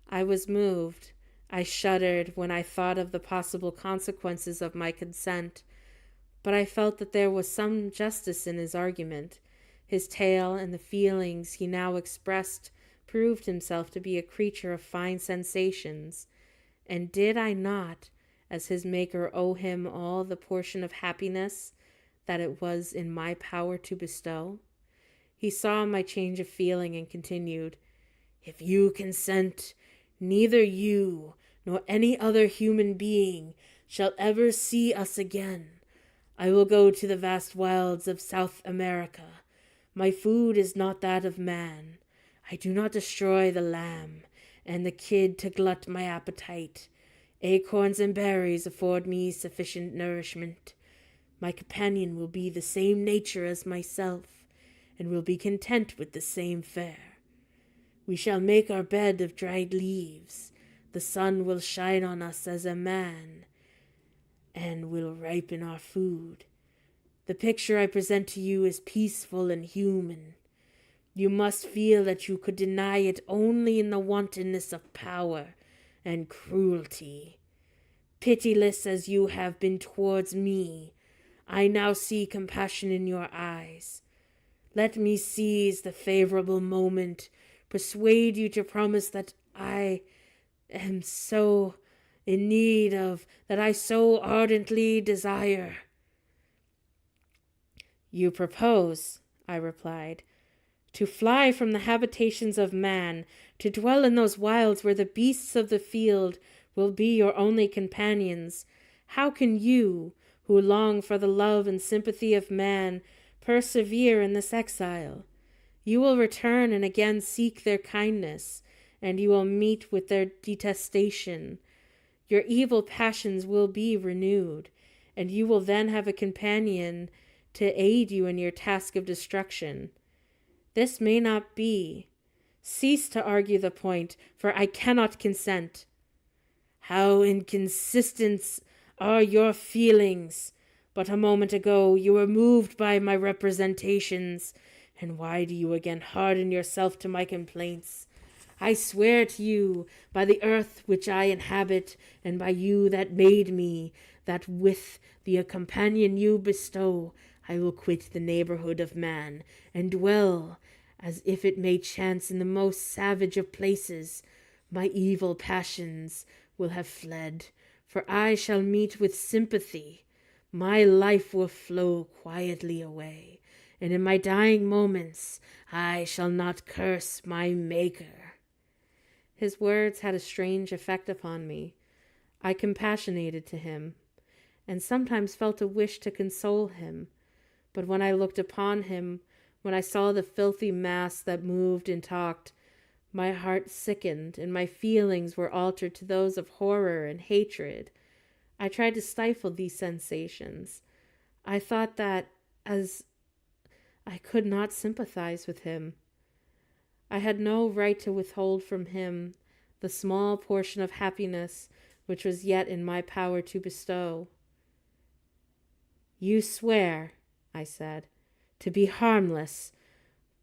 I was moved. I shuddered when I thought of the possible consequences of my consent, but I felt that there was some justice in his argument. His tale and the feelings he now expressed proved himself to be a creature of fine sensations, and did I not, as his maker, owe him all the portion of happiness that it was in my power to bestow? He saw my change of feeling and continued, If you consent, neither you nor any other human being shall ever see us again. I will go to the vast wilds of South America. My food is not that of man. I do not destroy the lamb and the kid to glut my appetite. Acorns and berries afford me sufficient nourishment. My companion will be the same nature as myself, and will be content with the same fare. We shall make our bed of dried leaves. The sun will shine on us as a man, and will ripen our food. The picture I present to you is peaceful and human. You must feel that you could deny it only in the wantonness of power and cruelty. Pitiless as you have been towards me, I now see compassion in your eyes. Let me seize the favorable moment, persuade you to promise that I am so in need of, that I so ardently desire. You propose, I replied, to fly from the habitations of man, to dwell in those wilds where the beasts of the field will be your only companions. How can you, who long for the love and sympathy of man, persevere in this exile? You will return and again seek their kindness, and you will meet with their detestation. Your evil passions will be renewed, and you will then have a companion to aid you in your task of destruction. This may not be. Cease to argue the point, for I cannot consent. How inconsistent are your feelings! But a moment ago you were moved by my representations, and why do you again harden yourself to my complaints? I swear to you, by the earth which I inhabit, and by you that made me, that with the companion you bestow, I will quit the neighborhood of man, and dwell, as if it may chance, in the most savage of places. My evil passions will have fled, for I shall meet with sympathy. My life will flow quietly away, and in my dying moments I shall not curse my Maker. His words had a strange effect upon me. I compassionated to him, and sometimes felt a wish to console him. But when I looked upon him, when I saw the filthy mass that moved and talked, my heart sickened, and my feelings were altered to those of horror and hatred. I tried to stifle these sensations. I thought that, as I could not sympathize with him, I had no right to withhold from him the small portion of happiness which was yet in my power to bestow. You swear, I said, to be harmless,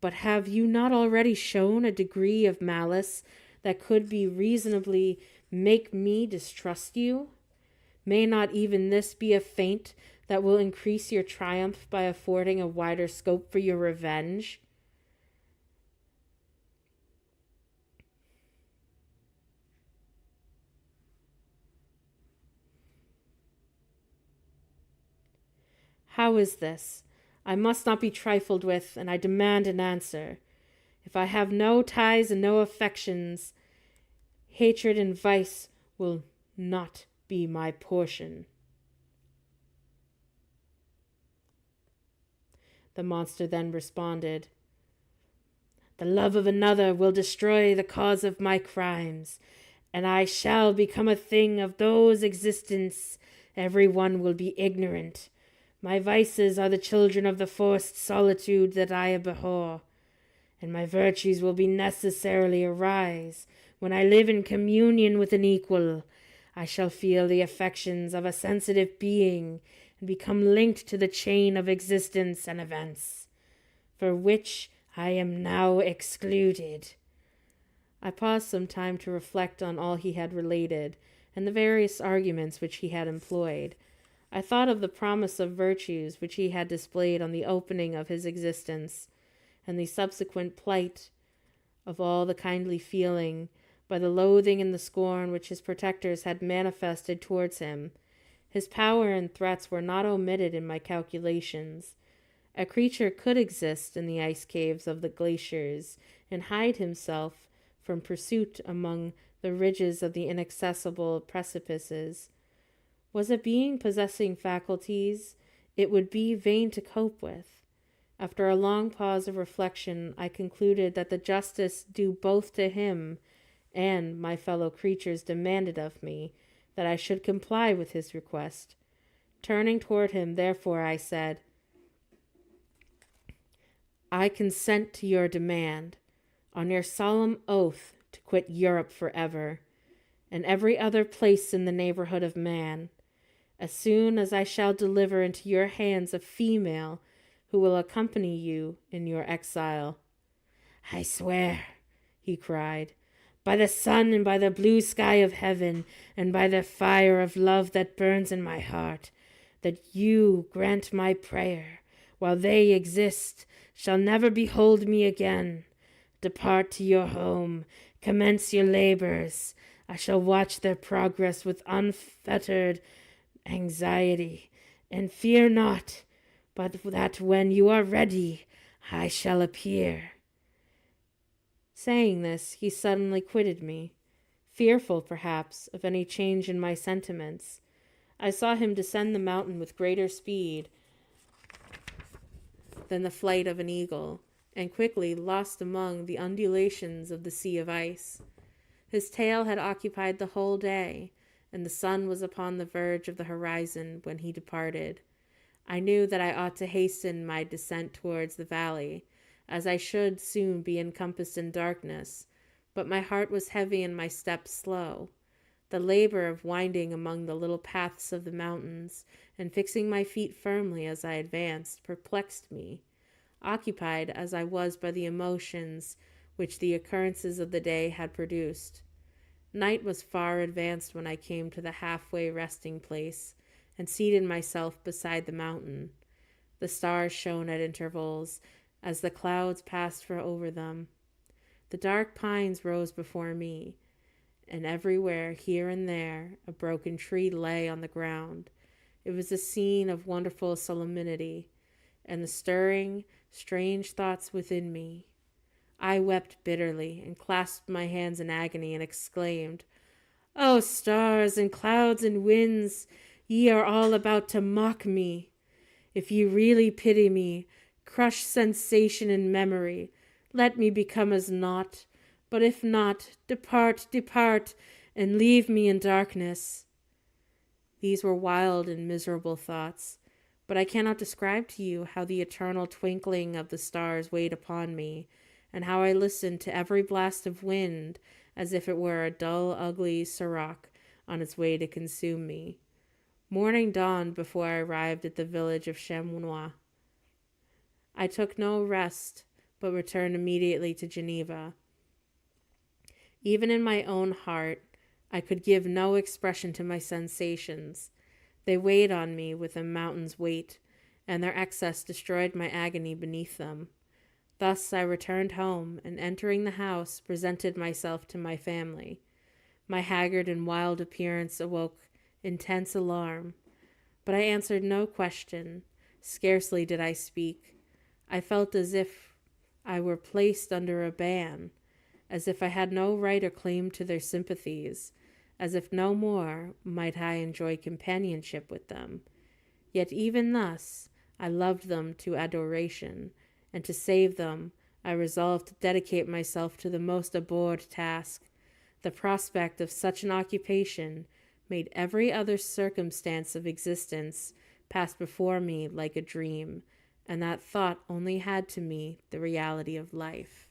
But have you not already shown a degree of malice that could be reasonably make me distrust you? May not even this be a feint that will increase your triumph by affording a wider scope for your revenge? How is this? I must not be trifled with, and I demand an answer. If I have no ties and no affections, hatred and vice will not be my portion. The monster then responded, The love of another will destroy the cause of my crimes, and I shall become a thing of those existence. Every one will be ignorant. My vices are the children of the forced solitude that I abhor, and my virtues will be necessarily arise when I live in communion with an equal. I shall feel the affections of a sensitive being and become linked to the chain of existence and events, for which I am now excluded. I paused some time to reflect on all he had related and the various arguments which he had employed. I thought of the promise of virtues which he had displayed on the opening of his existence, and the subsequent plight of all the kindly feeling by the loathing and the scorn which his protectors had manifested towards him. His power and threats were not omitted in my calculations. A creature could exist in the ice caves of the glaciers and hide himself from pursuit among the ridges of the inaccessible precipices. Was a being possessing faculties it would be vain to cope with? After a long pause of reflection, I concluded that the justice due both to him and my fellow creatures demanded of me that I should comply with his request. Turning toward him, therefore, I said, I consent to your demand, on your solemn oath to quit Europe forever, and every other place in the neighborhood of man, as soon as I shall deliver into your hands a female who will accompany you in your exile. I swear, he cried, by the sun and by the blue sky of heaven, and by the fire of love that burns in my heart, that you grant my prayer, while they exist, shall never behold me again. Depart to your home, commence your labors. I shall watch their progress with unfettered anxiety, and fear not, but that when you are ready, I shall appear. Saying this, he suddenly quitted me, fearful, perhaps, of any change in my sentiments. I saw him descend the mountain with greater speed than the flight of an eagle, and quickly lost among the undulations of the sea of ice. His tale had occupied the whole day, and the sun was upon the verge of the horizon when he departed. I knew that I ought to hasten my descent towards the valley, as I should soon be encompassed in darkness, but my heart was heavy and my steps slow. The labor of winding among the little paths of the mountains and fixing my feet firmly as I advanced perplexed me, occupied as I was by the emotions which the occurrences of the day had produced. Night was far advanced when I came to the halfway resting place and seated myself beside the mountain. The stars shone at intervals as the clouds passed over them. The dark pines rose before me, and everywhere, here and there, a broken tree lay on the ground. It was a scene of wonderful solemnity, and the stirring, strange thoughts within me. I wept bitterly and clasped my hands in agony and exclaimed, O stars and clouds and winds, ye are all about to mock me. If ye really pity me, crush sensation and memory. Let me become as naught. But if not, depart, depart, and leave me in darkness. These were wild and miserable thoughts, but I cannot describe to you how the eternal twinkling of the stars weighed upon me, and how I listened to every blast of wind as if it were a dull, ugly siroc on its way to consume me. Morning dawned before I arrived at the village of Chamois. I took no rest, but returned immediately to Geneva. Even in my own heart, I could give no expression to my sensations. They weighed on me with a mountain's weight, and their excess destroyed my agony beneath them. Thus I returned home, and entering the house, presented myself to my family. My haggard and wild appearance awoke intense alarm, but I answered no question. Scarcely did I speak. I felt as if I were placed under a ban, as if I had no right or claim to their sympathies, as if no more might I enjoy companionship with them. Yet even thus I loved them to adoration, and to save them I resolved to dedicate myself to the most abhorred task. The prospect of such an occupation made every other circumstance of existence pass before me like a dream, and that thought only had to me the reality of life.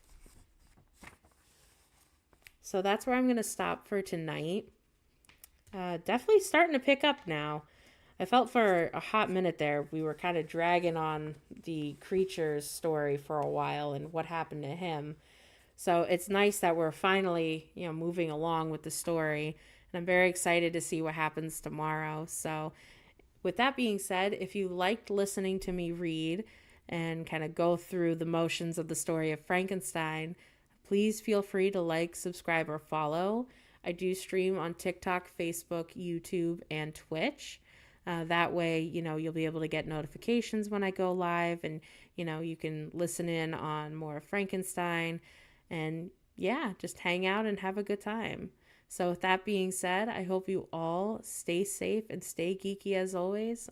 So that's where I'm going to stop for tonight. Definitely starting to pick up now. I felt for a hot minute there we were kind of dragging on the creature's story for a while and what happened to him. So it's nice that we're finally, moving along with the story. And I'm very excited to see what happens tomorrow. So with that being said, if you liked listening to me read and kind of go through the motions of the story of Frankenstein, please feel free to like, subscribe, or follow. I do stream on TikTok, Facebook, YouTube, and Twitch. That way, you'll be able to get notifications when I go live, and, you can listen in on more Frankenstein and, just hang out and have a good time. So with that being said, I hope you all stay safe and stay geeky as always.